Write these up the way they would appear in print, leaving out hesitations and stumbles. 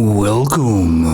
Welcome.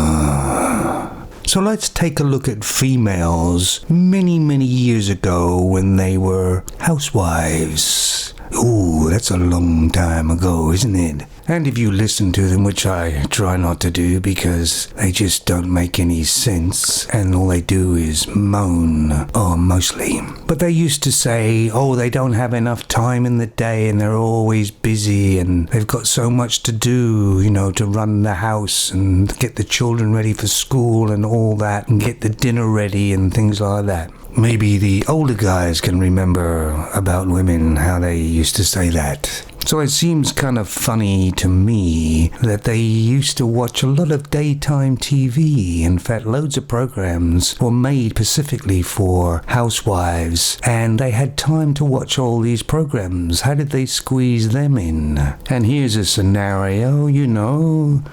So let's take a look at females many, many years ago when they were housewives. Ooh, that's a long time ago, isn't it? And if you listen to them, which I try not to do because they just don't make any sense and all they do is moan, or mostly. But they used to say, oh, they don't have enough time in the day and they're always busy and they've got so much to do, to run the house and get the children ready for school and all that and get the dinner ready and things like that. Maybe the older guys can remember about women, how they used to say that. So it seems kind of funny to me that they used to watch a lot of daytime TV. In fact, loads of programs were made specifically for housewives, and they had time to watch all these programs. How did they squeeze them in? And here's a scenario,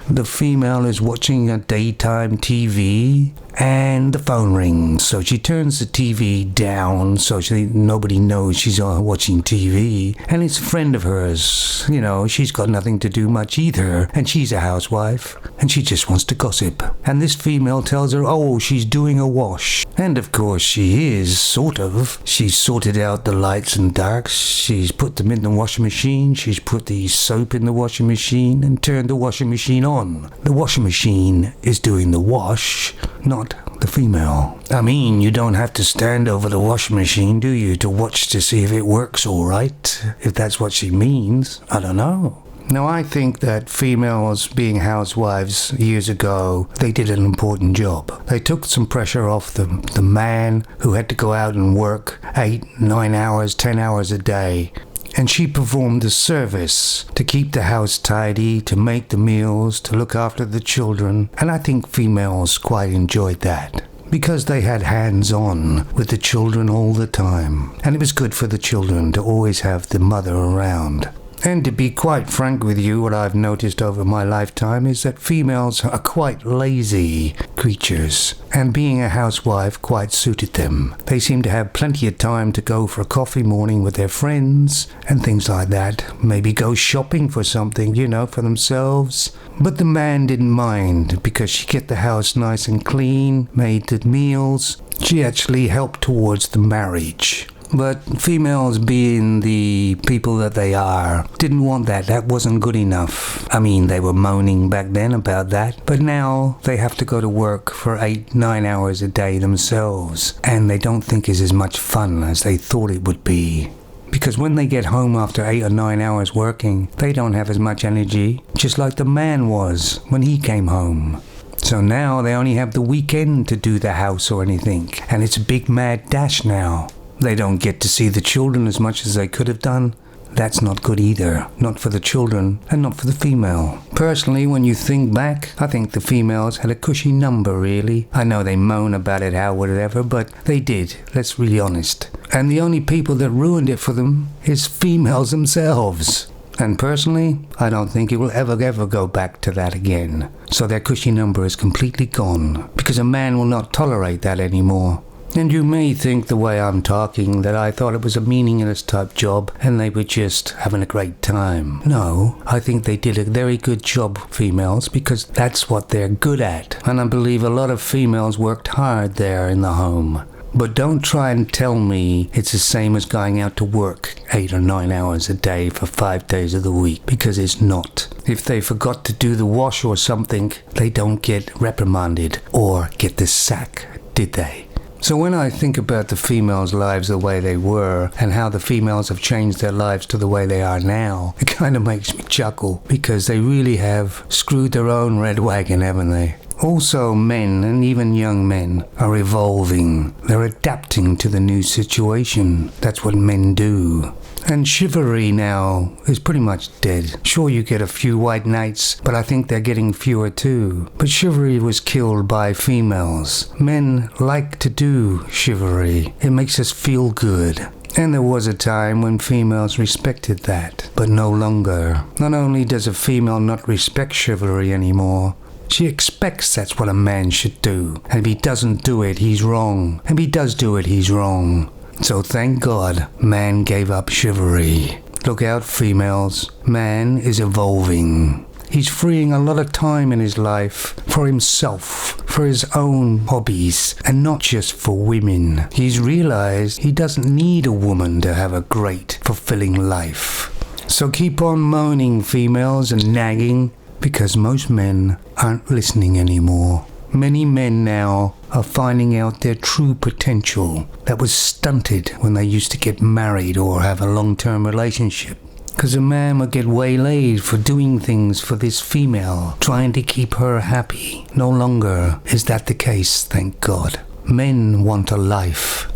the female is watching a daytime TV, and the phone rings, so she turns the TV down so nobody knows she's watching TV, and it's a friend of hers. She's got nothing to do much either, and she's a housewife, and she just wants to gossip. And this female tells her, oh, she's doing a wash. And of course she is, sort of. She's sorted out the lights and darks, she's put them in the washing machine, she's put the soap in the washing machine, and turned the washing machine on. The washing machine is doing the wash, not the female. I mean, you don't have to stand over the washing machine, do you, to watch to see if it works all right? If that's what she means. I don't know. Now, I think that females being housewives years ago, they did an important job. They took some pressure off the man who had to go out and work 8, 9 hours, 10 hours a day. And she performed the service to keep the house tidy, to make the meals, to look after the children. And I think females quite enjoyed that, because they had hands-on with the children all the time. And it was good for the children to always have the mother around. And to be quite frank with you, what I've noticed over my lifetime is that females are quite lazy creatures, and being a housewife quite suited them. They seem to have plenty of time to go for a coffee morning with their friends and things like that. Maybe go shopping for something, for themselves. But the man didn't mind, because she kept the house nice and clean, made the meals. She actually helped towards the marriage. But females, being the people that they are, didn't want that. That wasn't good enough. I mean, they were moaning back then about that. But now they have to go to work for 8, 9 hours a day themselves. And they don't think it's as much fun as they thought it would be. Because when they get home after 8 or 9 hours working, they don't have as much energy, just like the man was when he came home. So now they only have the weekend to do the house or anything. And it's a big mad dash now. They don't get to see the children as much as they could have done. That's not good either. Not for the children and not for the female. Personally, when you think back, I think the females had a cushy number, really. I know they moan about it, how whatever, but they did. Let's be honest. And the only people that ruined it for them is females themselves. And personally, I don't think it will ever go back to that again. So their cushy number is completely gone, because a man will not tolerate that anymore. And you may think the way I'm talking that I thought it was a meaningless type job and they were just having a great time. No, I think they did a very good job, females, because that's what they're good at. And I believe a lot of females worked hard there in the home. But don't try and tell me it's the same as going out to work 8 or 9 hours a day for 5 days of the week, because it's not. If they forgot to do the wash or something, they don't get reprimanded or get the sack, did they? So when I think about the females' lives the way they were and how the females have changed their lives to the way they are now, it kind of makes me chuckle, because they really have screwed their own red wagon, haven't they? Also, men, and even young men, are evolving. They're adapting to the new situation. That's what men do. And chivalry now is pretty much dead. Sure, you get a few white knights, but I think they're getting fewer too. But chivalry was killed by females. Men like to do chivalry. It makes us feel good. And there was a time when females respected that, but no longer. Not only does a female not respect chivalry anymore, she expects that's what a man should do. And if he doesn't do it, he's wrong. And if he does do it, he's wrong. So thank God, man gave up chivalry. Look out, females. Man is evolving. He's freeing a lot of time in his life for himself, for his own hobbies, and not just for women. He's realized he doesn't need a woman to have a great, fulfilling life. So keep on moaning, females, and nagging, because most men aren't listening anymore. Many men now are finding out their true potential that was stunted when they used to get married or have a long-term relationship. Because a man would get waylaid for doing things for this female, trying to keep her happy. No longer is that the case, thank God. Men want a life,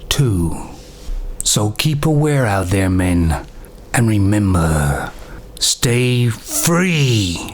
too. So keep aware out there, men. And remember, stay free.